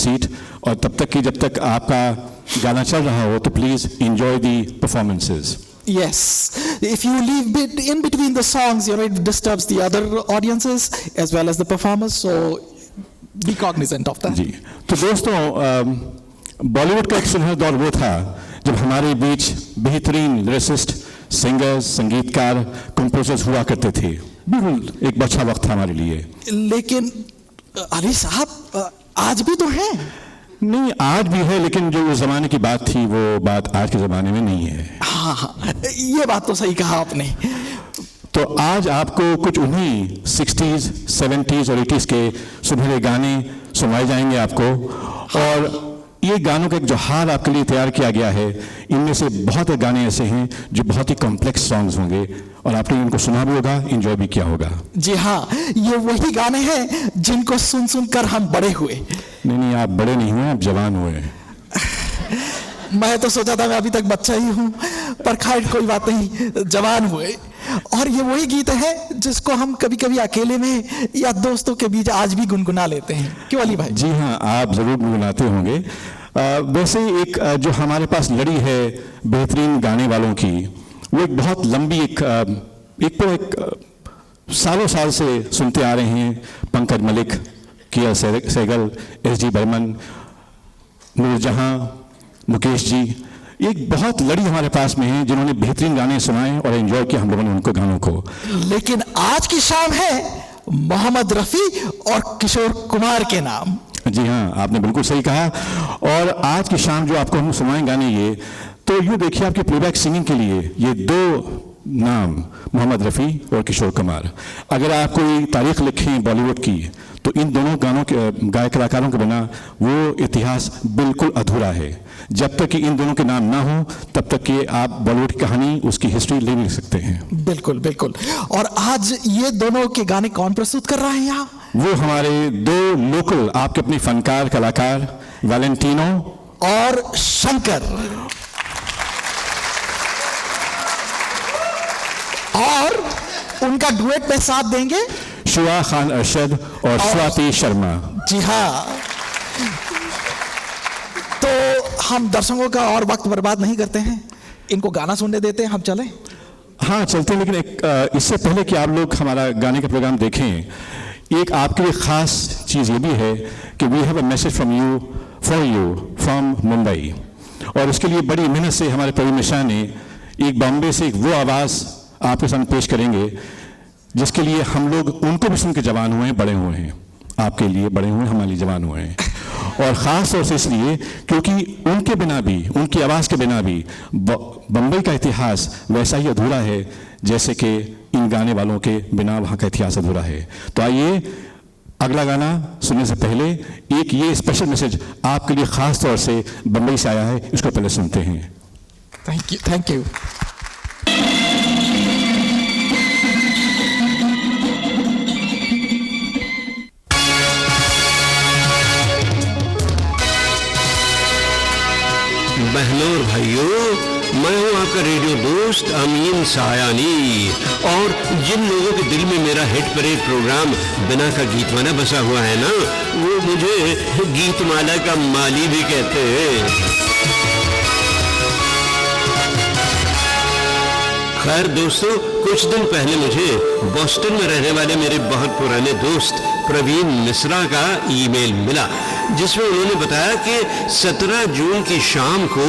Seat, और तब तक कि जब तक आपका गाना चल रहा हो तो please enjoy the performances. Yes, if you leave in between the songs, it disturbs the other audiences as well as the performers, so be cognizant of that. जी, तो दोस्तों बॉलीवुड का एक सुनहरा दौर वो था जब हमारे बीच बेहतरीन लिरिसिस्ट, सिंगर्स, संगीतकार, कंपोजर्स हुआ करते थे. बिल्कुल एक अच्छा वक्त था हमारे लिए. लेकिन अली साहब आज भी तो है. नहीं, आज भी है, लेकिन जो उस जमाने की बात थी वो बात आज के जमाने में नहीं है. हाँ, ये बात तो सही कहा आपने. तो आज आपको कुछ उन्हीं 60s, 70s और 80s के सुनहरे गाने सुनाए जाएंगे आपको, और ये गानों का एक जो हाल आपके लिए तैयार किया गया है, इनमें से बहुत गाने ऐसे हैं जो बहुत ही कॉम्प्लेक्स सॉन्ग्स होंगे और आपने इनको सुना भी होगा, एंजॉय भी किया होगा. जी हाँ, ये वही गाने हैं जिनको सुन सुनकर हम बड़े हुए. नहीं, आप बड़े नहीं हुए, आप जवान हुए. मैं तो सोचा था मैं अभी तक बच्चा ही हूँ, पर खैर कोई बात नहीं, जवान हुए. और ये वही गीत है जिसको हम कभी कभी अकेले में या दोस्तों के बीच आज भी गुनगुना लेते हैं. क्यों अली भाई? जी हाँ, आप जरूर गुनगुनाते होंगे. वैसे एक जो हमारे पास लड़ी है बेहतरीन गाने वालों की, वो एक बहुत लंबी एक सालों साल से सुनते आ रहे हैं. पंकज मलिक, किया सहगल, एस.डी. बर्मन, नूरजहां, मुकेश जी, एक बहुत लड़ी हमारे पास में है जिन्होंने बेहतरीन गाने सुनाए और एंजॉय किया हम लोगों ने उनको गानों को. लेकिन आज की शाम है मोहम्मद रफी और किशोर कुमार के नाम. जी हाँ, आपने बिल्कुल सही कहा. और आज की शाम जो आपको हम सुनाएं गाने, ये तो यूँ देखिए आपके प्लेबैक सिंगिंग के लिए ये दो नाम, मोहम्मद रफ़ी और किशोर कुमार, अगर आप कोई तारीख लिखें बॉलीवुड की तो इन दोनों गानों के गायक कलाकारों के बिना वो इतिहास बिल्कुल अधूरा है. जब तक कि इन दोनों के नाम ना हो तब तक कि आप बॉलीवुड की कहानी, उसकी हिस्ट्री ले नहीं सकते हैं. बिल्कुल बिल्कुल. और आज ये दोनों के गाने कौन प्रस्तुत कर रहा है यहाँ? वो हमारे दो लोकल आपके अपने फनकार कलाकार वैलेंटिनो और शंकर, और उनका डुएट में साथ देंगे शुआ खान अरशद और स्वाति शर्मा. जी हाँ, तो हम दर्शकों का और वक्त बर्बाद नहीं करते हैं, इनको गाना सुनने देते हैं. हम चलें? हाँ चलते हैं, लेकिन इससे पहले कि आप लोग हमारा गाने का प्रोग्राम देखें, एक आपके लिए खास चीज़ ये भी है कि we have a message from you for you from Mumbai. और उसके लिए बड़ी मेहनत से हमारे प्रवीण मिश्रा ने एक बॉम्बे से एक वो आवाज़ आपके सामने पेश करेंगे जिसके लिए हम लोग उनको भी सुन के जवान हुए हैं, बड़े हुए हैं. आपके लिए बड़े हुए हैं, हमारे लिए जवान हुए हैं. और ख़ास तौर से इसलिए क्योंकि उनके बिना भी, उनकी आवाज़ के बिना भी बम्बई का इतिहास वैसा ही अधूरा है जैसे कि इन गाने वालों के बिना वहाँ का इतिहास अधूरा है. तो आइए अगला गाना सुनने से पहले एक ये स्पेशल मैसेज आपके लिए ख़ास तौर से बम्बई से आया है, इसको पहले सुनते हैं. Thank you, thank you. बहनों और भाइयों, मैं हूं आपका रेडियो दोस्त अमीन सायानी, और जिन लोगों के दिल में मेरा हिट परेड प्रोग्राम बिना का गीतमाला बसा हुआ है ना, वो मुझे गीतमाला का माली भी कहते हैं. खैर दोस्तों, कुछ दिन पहले मुझे बॉस्टन में रहने वाले मेरे बहुत पुराने दोस्त प्रवीण मिश्रा का ईमेल मिला, जिसमें उन्होंने बताया कि 17 जून की शाम को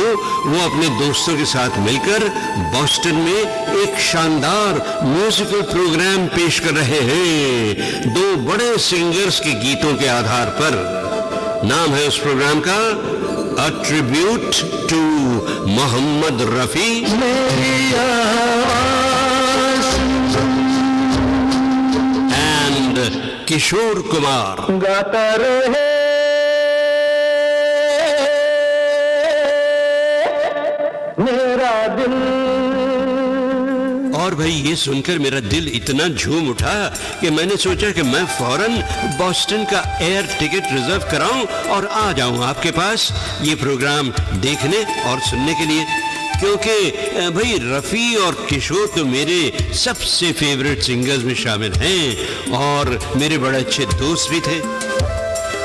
वो अपने दोस्तों के साथ मिलकर बॉस्टन में एक शानदार म्यूजिकल प्रोग्राम पेश कर रहे हैं, दो बड़े सिंगर्स के गीतों के आधार पर. नाम है उस प्रोग्राम का a tribute to Mohammed Rafi and Kishore Kumar. गाता रहे मेरा दिल. और भाई ये सुनकर मेरा दिल इतना झूम उठा कि मैंने सोचा कि मैं फौरन बॉस्टन का एयर टिकट रिजर्व कराऊं और आ जाऊं आपके पास ये प्रोग्राम देखने और सुनने के लिए, क्योंकि भाई रफ़ी और किशोर तो मेरे सबसे फेवरेट सिंगर्स में शामिल हैं और मेरे बड़े अच्छे दोस्त भी थे.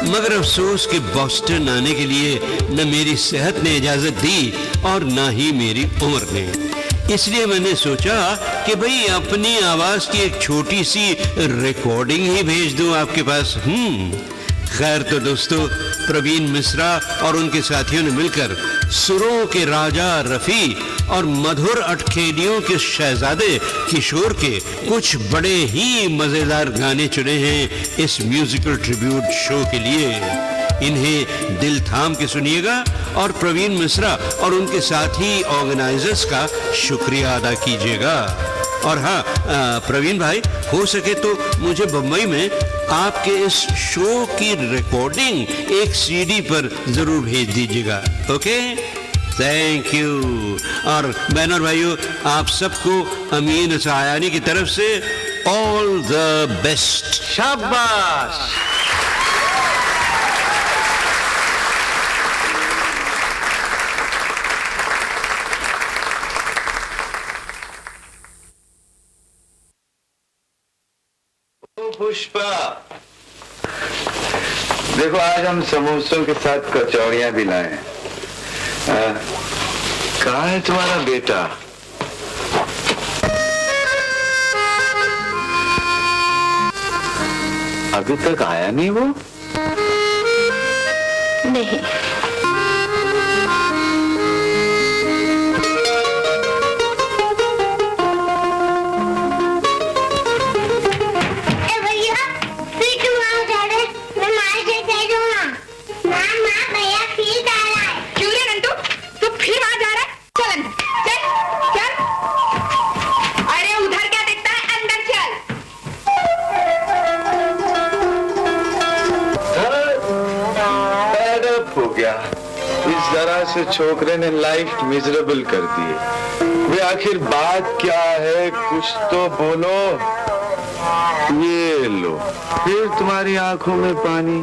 मगर अफसोस कि बॉस्टन आने के लिए न मेरी सेहत ने इजाजत दी और न ही मेरी उम्र ने। इसलिए मैंने सोचा कि भाई अपनी आवाज की एक छोटी सी रिकॉर्डिंग ही भेज दूं आपके पास। खैर तो दोस्तों, प्रवीण मिश्रा और उनके साथियों ने मिलकर सुरों के राजा रफी और मधुर अटखेलियों के शहजादे किशोर के कुछ बड़े ही मजेदार गाने चुने हैं इस म्यूजिकल ट्रिब्यूट शो के लिए। इन्हें दिल थाम के सुनिएगा और प्रवीण मिश्रा और उनके साथी ऑर्गेनाइजर्स का शुक्रिया अदा कीजिएगा। और हाँ प्रवीण भाई, हो सके तो मुझे बम्बई में आपके इस शो की रिकॉर्डिंग एक सीडी पर जरूर भेज दीजिएगा। Okay, thank you. और बहन और भाइयों, आप सबको अमीन सायानी की तरफ से ऑल द बेस्ट। शाबाश। पुष्पा, देखो आज हम समोसों के साथ कचौड़ियां भी लाए हैं। कहाँ है तुम्हारा बेटा? अभी तक आया नहीं वो? नहीं। से छोकरे ने लाइफ मिजरेबल कर दी। वे आखिर बात क्या है, कुछ तो बोलो। ये लो, फिर तुम्हारी आंखों में पानी।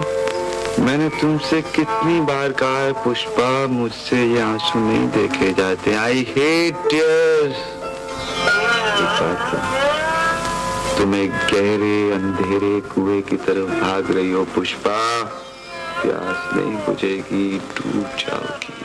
मैंने तुमसे कितनी बार कहा है पुष्पा, मुझसे ये आंसू नहीं देखे जाते। I hate tears. तुम एक गहरे अंधेरे कुएं की तरफ भाग रही हो पुष्पा। प्यास नहीं बुझेगी, डूब जाओगी।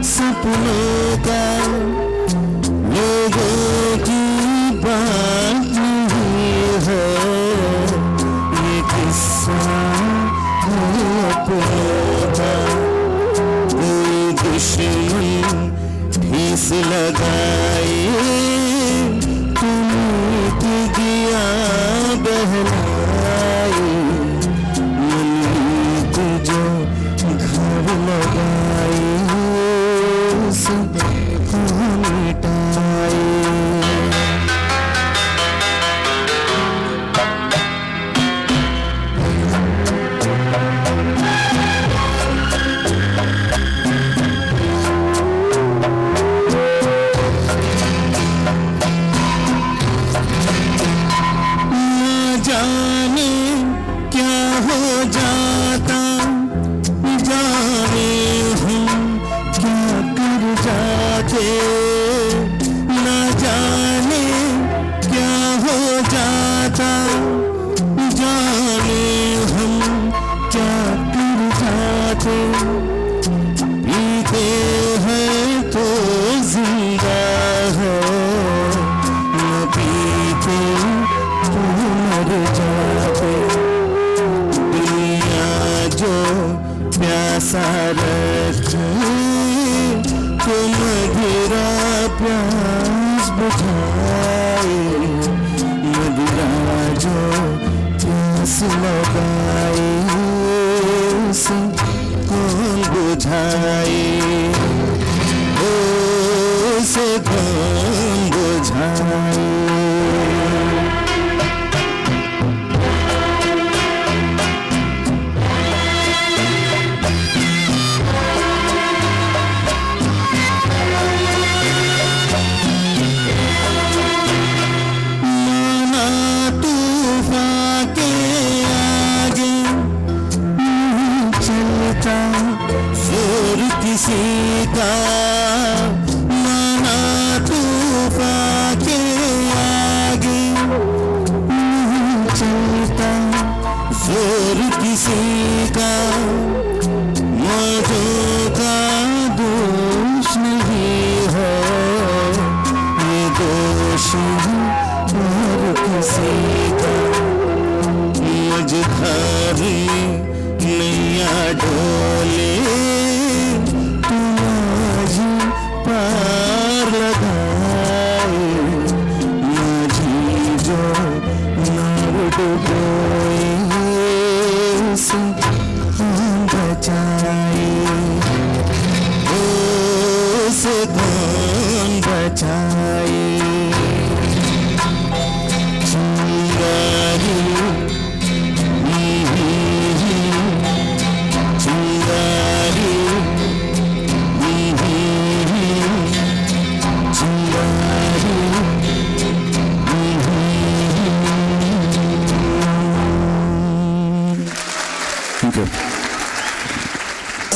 सपनों का लोगों डुबोए उसे कौन बचाए, उसे कौन बचाए। चिंगारी चिंगारी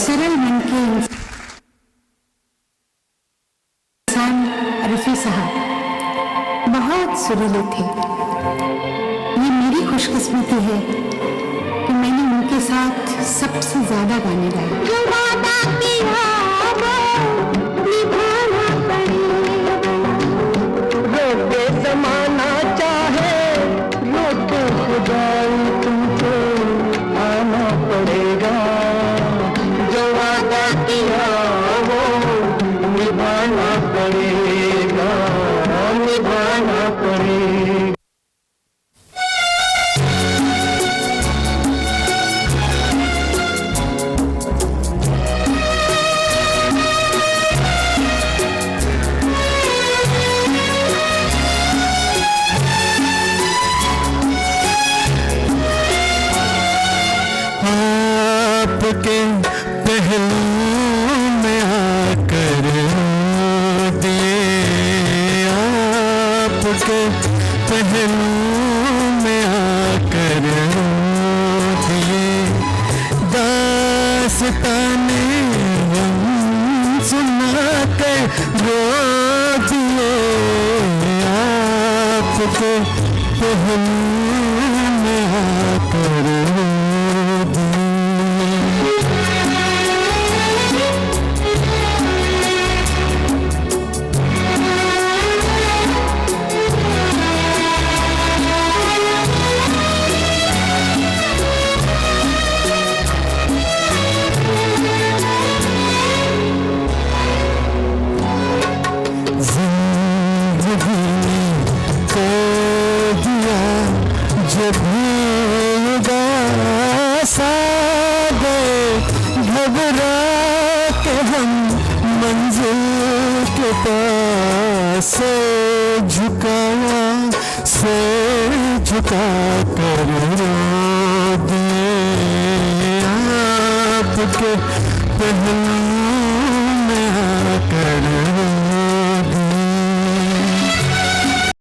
सरल मन के इंसान रफी साहब बहुत सुरीले थे। ये मेरी खुशकिस्मती है कि मैंने उनके साथ सबसे ज्यादा गाने गाए। जो वादा किया वो निभाना पड़ेगा, रोके ज़माना चाहे रोके खुदाई तुमको आना पड़ेगा। जो वादा किया वो निभाना पड़ेगा, निभाना पड़ेगा। आपके पहलू में आकर दिए, आपके पहलू में आकर दिए, दास्ताने हम सुना कर रो दिए। आपके पहलू में आकर घबरा के हम मंजिल के पास से झुकाया, से झुका कर रो दिए। आपके पहलू